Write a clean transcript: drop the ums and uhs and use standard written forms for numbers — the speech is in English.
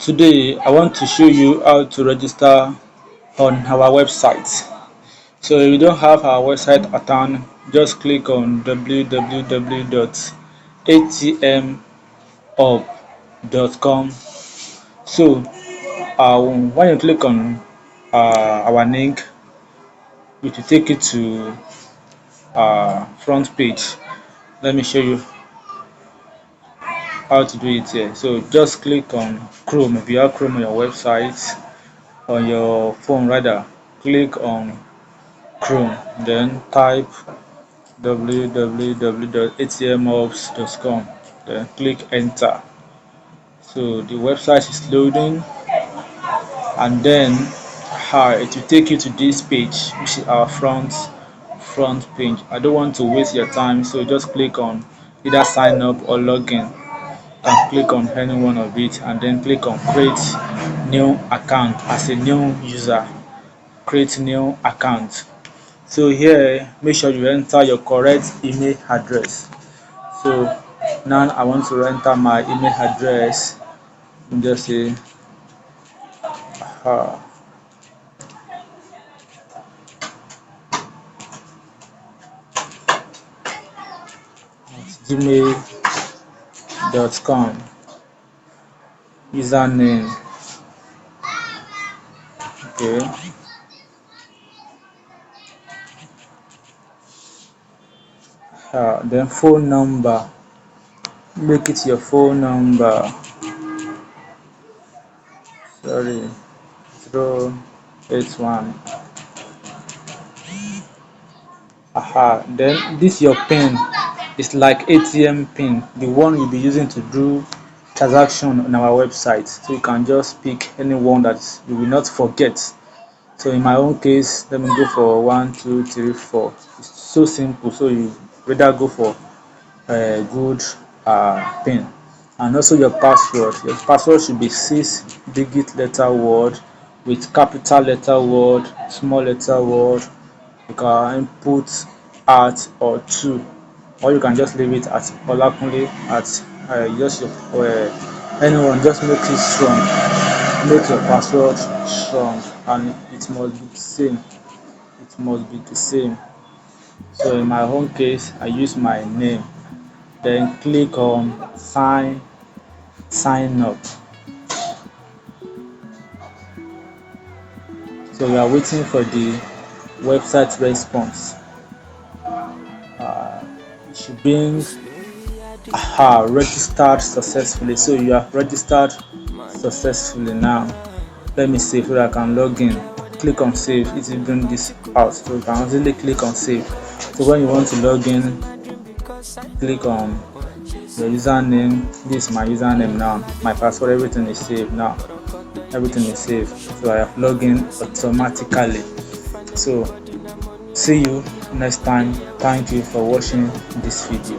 Today I want to show you how to register on our website. So if you don't have our website at hand, just click on www.atmhub.com. So when you click on our link, it will take you to front page. Let me show you how to do it here. So just click on Chrome. If you have Chrome on your website, on your phone rather, click on Chrome, then type www.atmhubs.com, then click enter. So the website is loading, and then it will take you to this page, which is our front page. I don't want to waste your time, so just click on either sign up or login, and click on any one of it, and then click on create new account as a new user. Create new account. So here, make sure you enter your correct email address. So now I want to enter my email address. Just say gmail.com, username, okay, then phone number, make it your phone number, sorry, 081. Then this your pin is like ATM pin, the one you'll be using to do transaction on our website. So you can just pick any one that you will not forget. So in my own case, let me go for 1 2 3 4. It's so simple. So you rather go for a good pin. And also your password. Your password should be 6-digit letter word with capital letter word, small letter word. You can input at or to, or you can just leave it at Olakunle at just anyone. Just make it strong, make your password strong, and it must be the same. It must be the same. So in my own case, I use my name, then click on sign up. So we are waiting for the website response. It should bring registered successfully. So you have registered successfully. Now let me see if I can log in. Click on save. It will bring this out, so you can easily click on save. So when you want to log in, click on your username. This is my username now, my password, everything is saved now. Everything is saved, so I have logged in automatically. So see you next time. Thank you for watching this video.